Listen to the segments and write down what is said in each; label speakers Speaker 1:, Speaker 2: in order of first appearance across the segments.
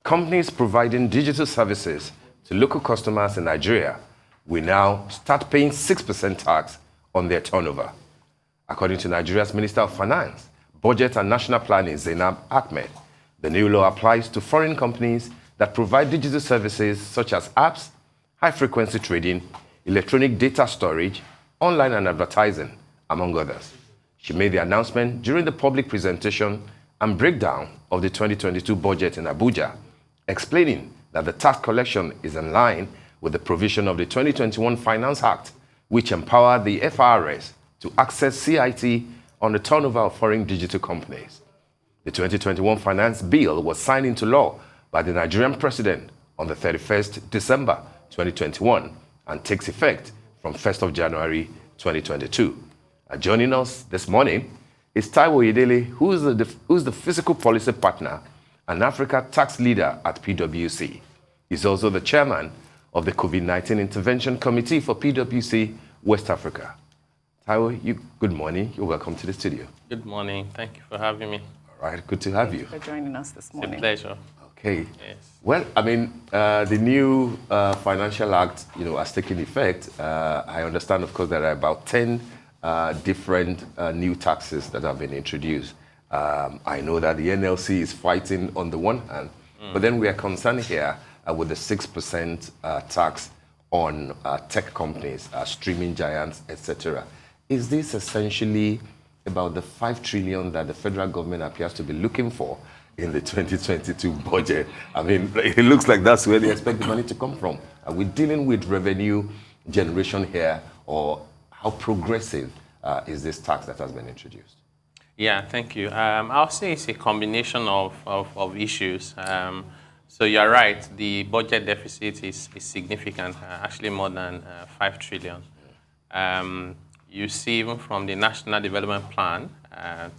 Speaker 1: companies providing digital services to local customers in Nigeria will now start paying 6% tax on their turnover. According to Nigeria's Minister of Finance, Budget and National Planning, Zainab Ahmed, the new law applies to foreign companies that provide digital services such as apps, high-frequency trading, electronic data storage, online and advertising, among others. She made the announcement during the public presentation and breakdown of the 2022 budget in Abuja, explaining that the tax collection is in line with the provision of the 2021 Finance Act, which empowered the FRS to access CIT on the turnover of foreign digital companies. The 2021 Finance Bill was signed into law by the Nigerian President on the 31st December 2021 and takes effect from 1st of January 2022. Joining us this morning is Taiwo Oyedele, who's the Fiscal Policy Partner and Africa Tax Leader at PwC. He's also the Chairman of the COVID-19 Intervention Committee for PwC West Africa. Taiwo, good morning. You're welcome to the studio.
Speaker 2: Good morning. Thank you for having me.
Speaker 1: All right, good to have you.
Speaker 3: Thank you for joining us this morning.
Speaker 2: It's a pleasure.
Speaker 1: Okay.
Speaker 2: Yes.
Speaker 1: Well, I mean, the new Financial Act, has taken effect. I understand, of course, there are about 10 different new taxes that have been introduced. I know that the NLC is fighting on the one hand, but then we are concerned here with the 6% tax on tech companies, streaming giants, etc. Is this essentially about the 5 trillion that the federal government appears to be looking for in the 2022 budget? I mean, it looks like that's where they expect the money to come from. Are we dealing with revenue generation here, or how progressive is this tax that has been introduced?
Speaker 2: Yeah, thank you. I'll say it's a combination of issues. So you're right, the budget deficit is significant, actually more than 5 trillion. You see, even from the National Development Plan,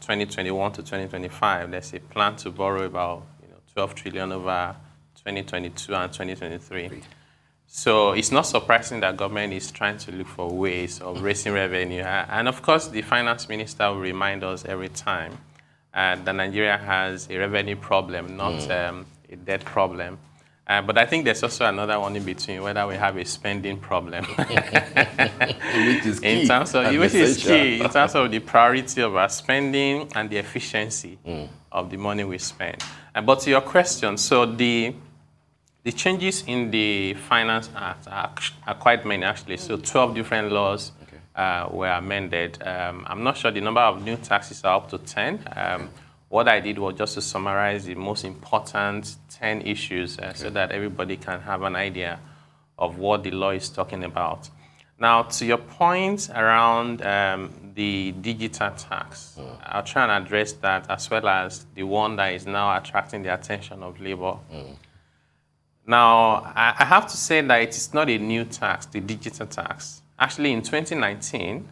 Speaker 2: 2021 to 2025, there's a plan to borrow about 12 trillion over 2022 and 2023. So it's not surprising that government is trying to look for ways of raising revenue. And of course, the finance minister will remind us every time that Nigeria has a revenue problem, not a debt problem. But I think there's also another one in between, whether we have a spending problem.
Speaker 1: Which is key.
Speaker 2: In terms of the priority of our spending and the efficiency of the money we spend. But to your question, so the changes in the Finance Act are quite many, actually. So 12 different laws were amended. I'm not sure the number of new taxes are up to 10. What I did was just to summarize the most important 10 issues so that everybody can have an idea of what the law is talking about. Now, to your point around the digital tax, I'll try and address that, as well as the one that is now attracting the attention of Labour. Now, I have to say that it is not a new tax, the digital tax. Actually, in 2019,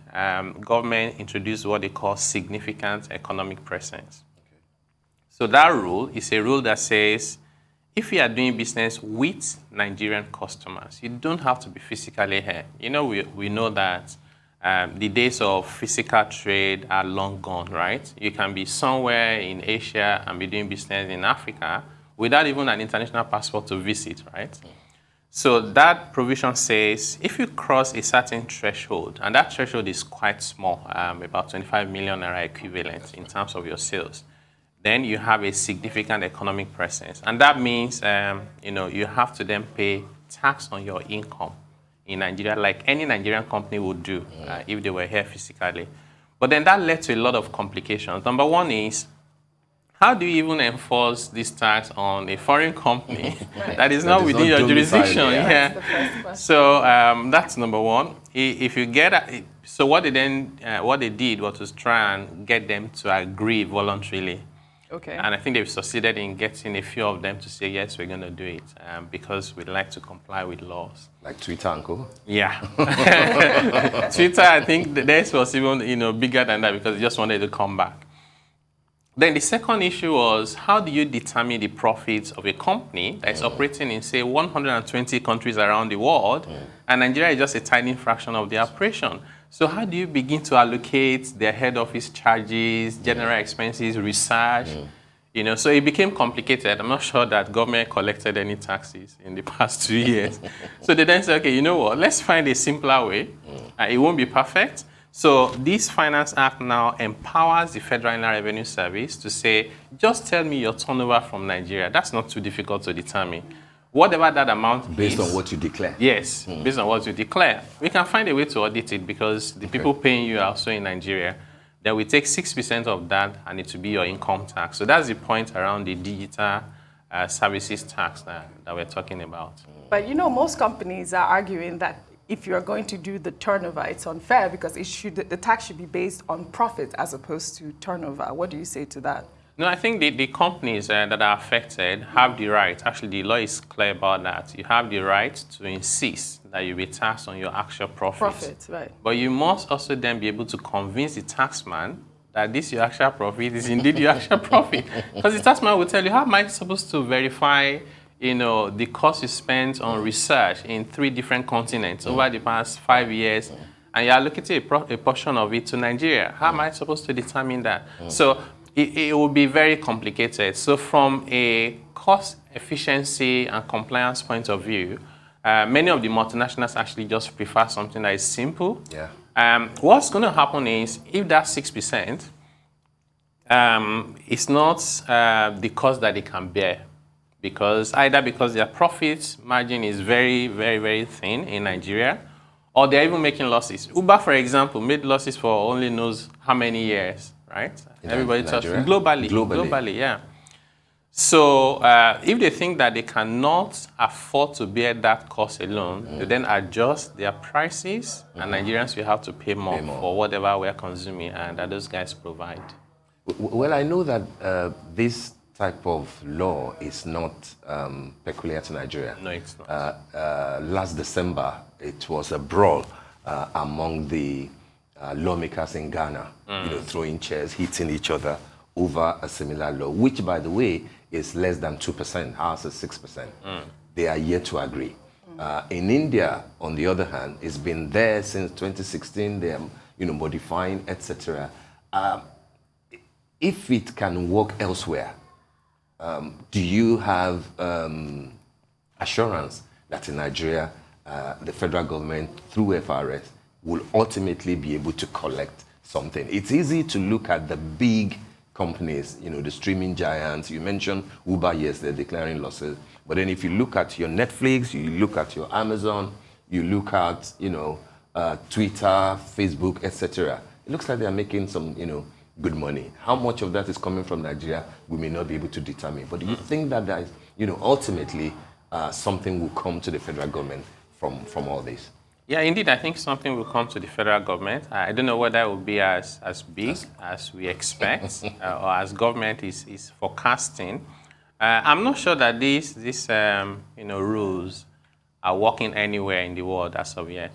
Speaker 2: government introduced what they call significant economic presence. So that rule is a rule that says, if you are doing business with Nigerian customers, you don't have to be physically here. We know that the days of physical trade are long gone, right? You can be somewhere in Asia and be doing business in Africa without even an international passport to visit, right? So that provision says, if you cross a certain threshold, and that threshold is quite small, about 25 million naira equivalent in terms of your sales, then you have a significant economic presence. And that means, you have to then pay tax on your income in Nigeria, like any Nigerian company would do if they were here physically. But then that led to a lot of complications. Number one is, how do you even enforce this tax on a foreign company that is not within your jurisdiction? Yeah. So that's number one. If you get so what they did was to try and get them to agree voluntarily.
Speaker 3: Okay. And
Speaker 2: I think they've succeeded in getting a few of them to say, yes, we're going to do it because we'd like to comply with laws.
Speaker 1: Like Twitter, Uncle?
Speaker 2: Yeah. Twitter, I think theirs was even bigger than that because they just wanted to come back. Then the second issue was, how do you determine the profits of a company that is operating in, say, 120 countries around the world, and Nigeria is just a tiny fraction of the operation? So how do you begin to allocate their head office charges, general expenses, research? So it became complicated. I'm not sure that government collected any taxes in the past 2 years. So they then said, okay, you know what? Let's find a simpler way. It won't be perfect. So this Finance Act now empowers the Federal Inland Revenue Service to say, just tell me your turnover from Nigeria. That's not too difficult to determine. Whatever that amount
Speaker 1: based
Speaker 2: is.
Speaker 1: on what you declare.
Speaker 2: Yes, based on what you declare. We can find a way to audit it because the people paying you are also in Nigeria. Then we take 6% of that and it will be your income tax. So that's the point around the digital services tax that we're talking about.
Speaker 3: But most companies are arguing that if you're going to do the turnover, it's unfair because the tax should be based on profit as opposed to turnover. What do you say to that?
Speaker 2: No, I think the companies that are affected have the right. Actually, the law is clear about that. You have the right to insist that you be taxed on your actual profit.
Speaker 3: Profit, right.
Speaker 2: But you must also then be able to convince the taxman that this your actual profit is indeed your actual profit. Because the taxman will tell you, how am I supposed to verify the cost you spent on research in 3 different continents over the past 5 years, and you are allocating a portion of it to Nigeria? How am I supposed to determine that? So it will be very complicated. So from a cost efficiency and compliance point of view, many of the multinationals actually just prefer something that is simple.
Speaker 1: Yeah.
Speaker 2: What's going to happen is if that 6%, it's not the cost that they can bear, because their profit margin is very, very, very thin in Nigeria, or they're even making losses. Uber, for example, made losses for only knows how many years, right? Everybody talks globally, yeah. So if they think that they cannot afford to bear that cost alone, they then adjust their prices, and Nigerians will have to pay more for whatever we're consuming and that those guys provide.
Speaker 1: Well, I know that this type of law is not peculiar to Nigeria.
Speaker 2: No, it's not.
Speaker 1: Last December, it was a brawl among the lawmakers in Ghana, throwing chairs, hitting each other over a similar law, which, by the way, is less than 2%. Ours is 6%. They are yet to agree. In India, on the other hand, it's been there since 2016. They are, modifying, etc. If it can work elsewhere, do you have assurance that in Nigeria, the federal government, through FRS, will ultimately be able to collect something? It's easy to look at the big companies, the streaming giants. You mentioned Uber, yes, they're declaring losses. But then if you look at your Netflix, you look at your Amazon, you look at, Twitter, Facebook, etc., it looks like they're making some, good money. How much of that is coming from Nigeria, we may not be able to determine. But do you think that there is, ultimately something will come to the federal government from all this?
Speaker 2: Yeah, indeed, I think something will come to the federal government. I don't know whether it will be as big as we expect or as government is forecasting. I'm not sure that these rules are working anywhere in the world as of yet.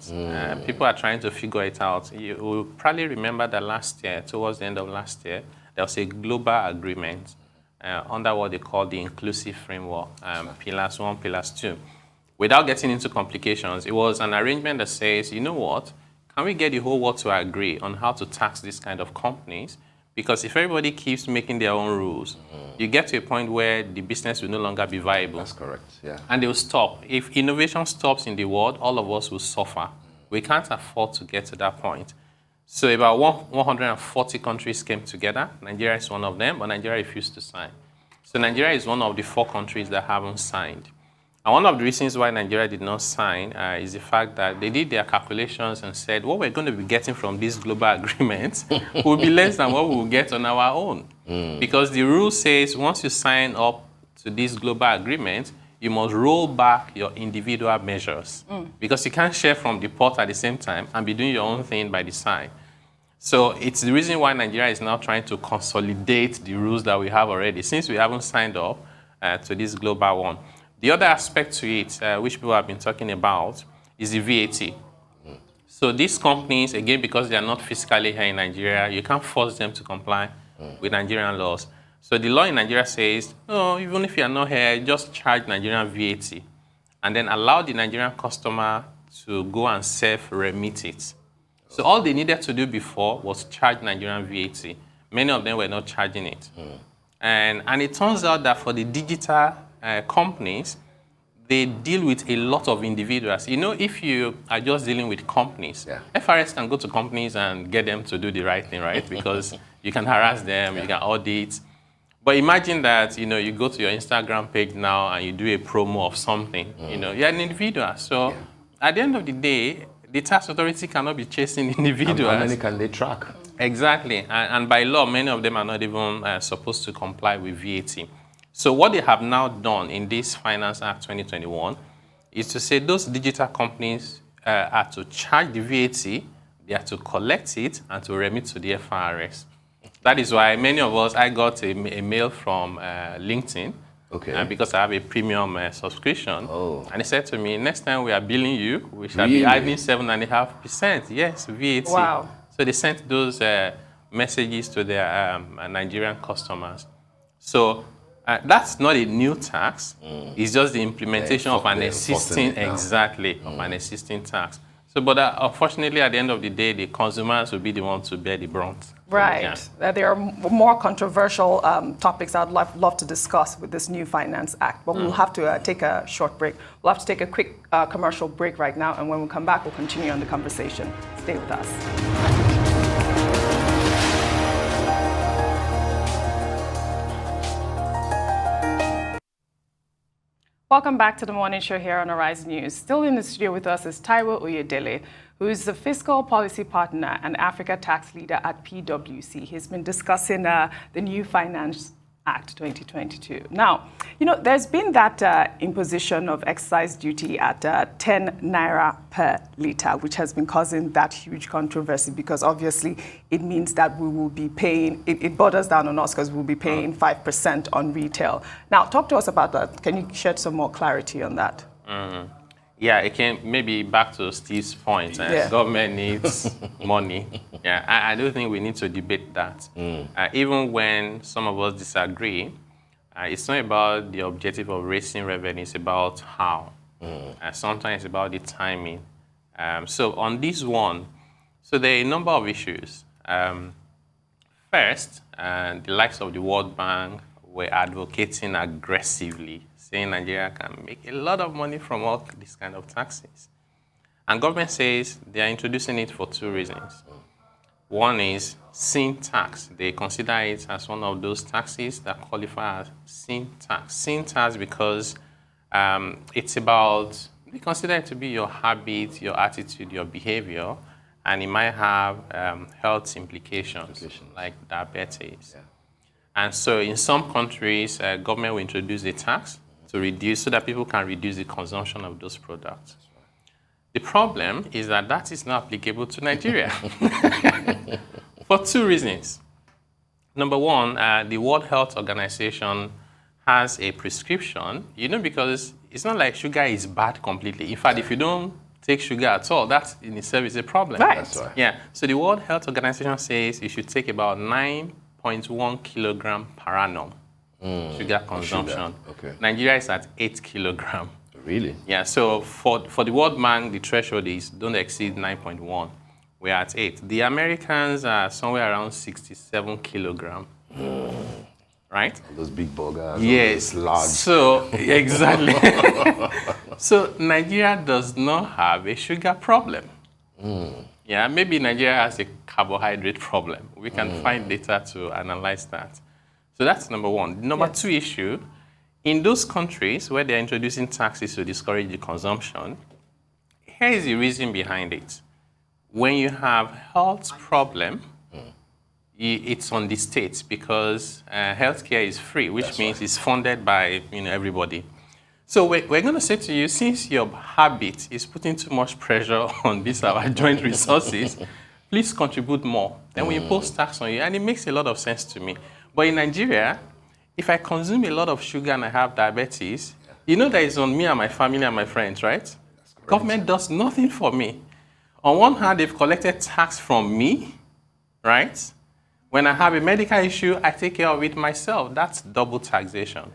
Speaker 2: People are trying to figure it out. You will probably remember that last year, towards the end of last year, there was a global agreement under what they call the inclusive framework, Pillars 1, Pillars 2. Without getting into complications, it was an arrangement that says, you know what, can we get the whole world to agree on how to tax this kind of companies? Because if everybody keeps making their own rules, you get to a point where the business will no longer be viable.
Speaker 1: That's correct, yeah.
Speaker 2: And they will stop. If innovation stops in the world, all of us will suffer. We can't afford to get to that point. So about 140 countries came together. Nigeria is one of them, but Nigeria refused to sign. So Nigeria is one of the 4 countries that haven't signed. And one of the reasons why Nigeria did not sign is the fact that they did their calculations and said, what we're going to be getting from this global agreement will be less than what we will get on our own. Because the rule says once you sign up to this global agreement, you must roll back your individual measures. Because you can't share from the pot at the same time and be doing your own thing by the side. So it's the reason why Nigeria is now trying to consolidate the rules that we have already, since we haven't signed up to this global one. The other aspect to it, which people have been talking about, is the VAT. So these companies, again, because they are not fiscally here in Nigeria, you can't force them to comply with Nigerian laws. So the law in Nigeria says, no, even if you are not here, just charge Nigerian VAT, and then allow the Nigerian customer to go and self-remit it. So all they needed to do before was charge Nigerian VAT. Many of them were not charging it. And it turns out that for the digital companies, they deal with a lot of individuals. You know, if you are just dealing with companies, FRS can go to companies and get them to do the right thing, right? Because you can harass them, you can audit. But imagine that, you know, you go to your Instagram page now and you do a promo of something. You know, you're an individual. So at the end of the day, the tax authority cannot be chasing individuals.
Speaker 1: How many can they track?
Speaker 2: Exactly. And by law, many of them are not even supposed to comply with VAT. So what they have now done in this Finance Act 2021 is to say those digital companies are to charge the VAT, they are to collect it, and to remit to the FRS. That is why many of us, I got a mail from LinkedIn, because I have a premium subscription. And he said to me, next time we are billing you, we shall be adding 7.5%. Yes, VAT.
Speaker 3: Wow.
Speaker 2: So they sent those messages to their Nigerian customers. So that's not a new tax. It's just the implementation of an existing, of an existing tax. So, but unfortunately, at the end of the day, the consumers will be the ones to bear the brunt.
Speaker 3: Right. There are more controversial topics I'd love to discuss with this new Finance Act, but we'll have to take a short break. We'll have to take a quick commercial break right now, and when we come back, we'll continue on the conversation. Stay with us. Welcome back to the morning show here on Arise News. Still in the studio with us is Taiwo Oyedele, who is the Fiscal Policy Partner and Africa Tax Leader at PwC. He's been discussing the new Finance Act 2022. Now, you know, there's been that imposition of excise duty at 10 naira per litre, which has been causing that huge controversy because obviously it means that we will be paying, it borders down on us because we'll be paying 5% on retail. Now, talk to us about that. Can you shed some more clarity on that?
Speaker 2: Yeah, it can maybe back to Steve's point. Government needs money. Yeah, I don't think we need to debate that. Even when some of us disagree, it's not about the objective of raising revenue, it's about how. Sometimes it's about the timing. So on this one, so there are a number of issues. First, the likes of the World Bank were advocating aggressively, saying Nigeria can make a lot of money from all these kind of taxes. And government says they are introducing it for two reasons. One is sin tax. They consider it as one of those taxes that qualify as sin tax. Sin tax because it's about, they consider it to be your habit, your attitude, your behavior, and it might have health implications like diabetes. And so in some countries, government will introduce a tax to reduce, so that people can reduce the consumption of those products. The problem is that that is not applicable to Nigeria for two reasons. Number one, the World Health Organization has a prescription, you know, because it's not like sugar is bad completely. In fact, if you don't take sugar at all, that in itself is a problem.
Speaker 3: Right. That's right.
Speaker 2: Yeah. So the World Health Organization says you should take about 9.1 kilogram per annum sugar consumption. Nigeria is at 8 kilogram.
Speaker 1: Really?
Speaker 2: Yeah, so for the World Bank, the threshold is don't exceed 9.1. We're at 8. The Americans are somewhere around 67 kilogram. Right?
Speaker 1: All those big burgers.
Speaker 2: Yes.
Speaker 1: Large.
Speaker 2: So, exactly. So Nigeria does not have a sugar problem. Yeah, maybe Nigeria has a carbohydrate problem. We can find data to analyze that. So that's number one. Number two issue, in those countries where they're introducing taxes to discourage the consumption, here is the reason behind it. When you have health problem, it's on the states because healthcare is free, which means it's funded by everybody. So we're going to say to you, since your habit is putting too much pressure on these our joint resources, please contribute more. Then we impose tax on you, and it makes a lot of sense to me. But in Nigeria, if I consume a lot of sugar and I have diabetes, you know that it's on me and my family and my friends, right? Government does nothing for me. On one hand, they've collected tax from me, right? When I have a medical issue, I take care of it myself. That's double taxation.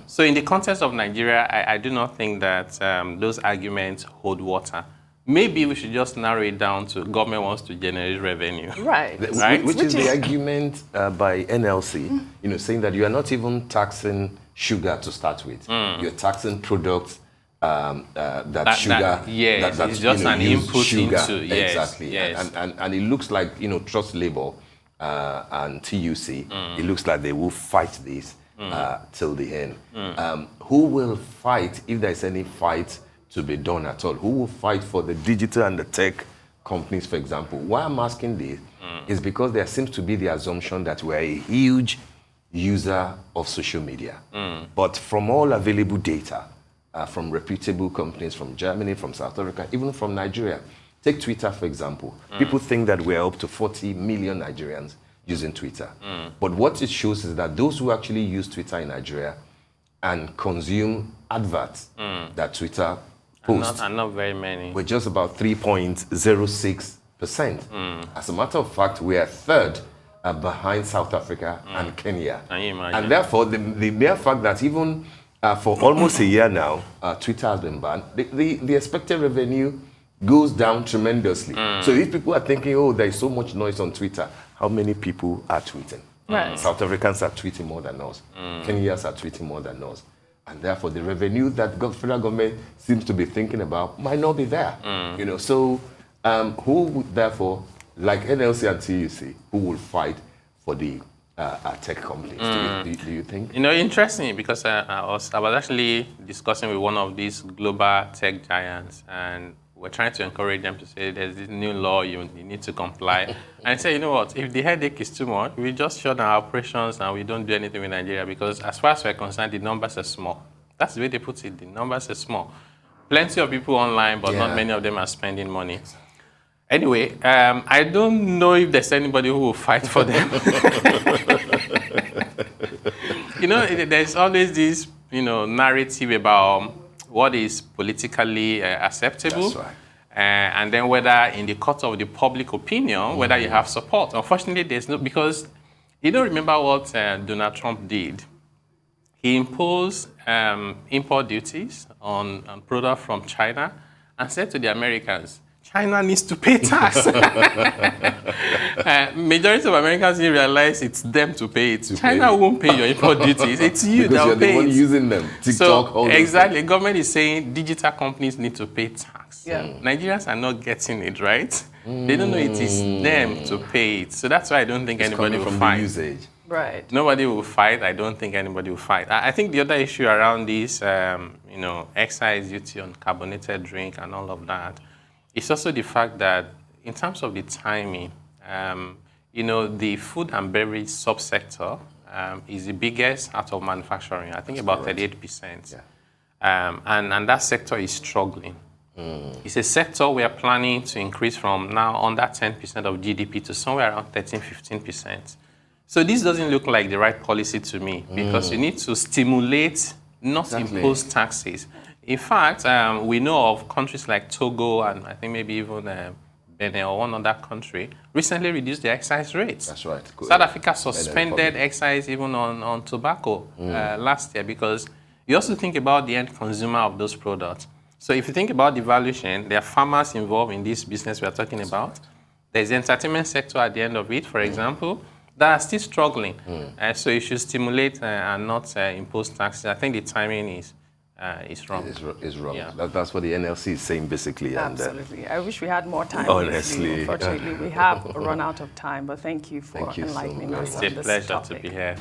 Speaker 2: So in the context of Nigeria, I do not think that those arguments hold water. maybe we should just narrow it down to government wants to generate revenue.
Speaker 3: Right.
Speaker 2: Right?
Speaker 1: Which is the argument by NLC, saying that you are not even taxing sugar to start with. You're taxing products sugar.
Speaker 2: Yes, it's just an input
Speaker 1: sugar.
Speaker 2: into. Yes,
Speaker 1: exactly.
Speaker 2: Yes.
Speaker 1: And it looks like, Trust Labour and TUC, it looks like they will fight this till the end. Who will fight, if there's any fight to be done at all? Who will fight for the digital and the tech companies, for example? Why I'm asking this is because there seems to be the assumption that we're a huge user of social media. But from all available data, from reputable companies from Germany, from South Africa, even from Nigeria, take Twitter, for example. People think that we're up to 40 million Nigerians using Twitter. But what it shows is that those who actually use Twitter in Nigeria and consume adverts that Twitter posts
Speaker 2: are not very many.
Speaker 1: we're just about 3.06%. As a matter of fact, we are third behind South Africa and Kenya.
Speaker 2: Can you imagine?
Speaker 1: And therefore, the mere fact that even for almost a year now, Twitter has been banned, the expected revenue goes down tremendously. So if people are thinking, oh, there is so much noise on Twitter, how many people are tweeting?
Speaker 3: Right.
Speaker 1: South Africans are tweeting more than us. Kenyans are tweeting more than us. And therefore, the revenue that federal government seems to be thinking about might not be there. So who would therefore, like NLC and TUC, who will fight for the tech companies? Do you think?
Speaker 2: Interesting, because I was actually discussing with one of these global tech giants, and we're trying to encourage them to say there's this new law, you need to comply. And I say, you know what, if the headache is too much, we just shut down our operations and we don't do anything with Nigeria, because as far as we're concerned, the numbers are small. That's the way they put it, the numbers are small. Plenty of people online, but not many of them are spending money. Anyway, I don't know if there's anybody who will fight for them. There's always this, narrative about what is politically acceptable.
Speaker 1: That's right.
Speaker 2: And then whether in the court of the public opinion, whether you have support. Unfortunately, there's no, because you don't remember what Donald Trump did. He imposed import duties on products from China and said to the Americans, China needs to pay tax. Majority of Americans didn't realize it's them to pay it. China won't pay your import duties. It's you that will pay it.
Speaker 1: Because you're the one using them. TikTok, all
Speaker 2: exactly. Government is saying digital companies need to pay tax.
Speaker 3: Yeah.
Speaker 2: Nigerians are not getting it, right? They don't know it is them to pay it. So that's why I don't think anybody will
Speaker 1: from
Speaker 2: fight.
Speaker 1: the usage.
Speaker 3: Right.
Speaker 2: Nobody will fight. I don't think anybody will fight. I think the other issue around this, excise duty on carbonated drink and all of that, it's also the fact that in terms of the timing, the food and beverage subsector is the biggest out of manufacturing. I think about 38%. Yeah. And that sector is struggling. It's a sector we are planning to increase from now under 10% of GDP to somewhere around 13-15%. So this doesn't look like the right policy to me, because you need to stimulate, not impose taxes. In fact, we know of countries like Togo and I think maybe even Benin or one other country recently reduced their excise rates.
Speaker 1: That's right.
Speaker 2: South Africa suspended excise even on tobacco last year, because you also think about the end consumer of those products. So if you think about the value chain, there are farmers involved in this business we are talking about. There's the entertainment sector at the end of it, for example, that are still struggling. So you should stimulate and not impose taxes. I think the timing is wrong.
Speaker 1: It's wrong.
Speaker 2: Yeah.
Speaker 1: That's what the NLC is saying, basically.
Speaker 3: Absolutely. I wish we had more time.
Speaker 1: Honestly.
Speaker 3: Unfortunately, we have run out of time, but thank you for enlightening us on
Speaker 2: It's a
Speaker 3: this
Speaker 2: pleasure
Speaker 3: topic.
Speaker 2: to be here.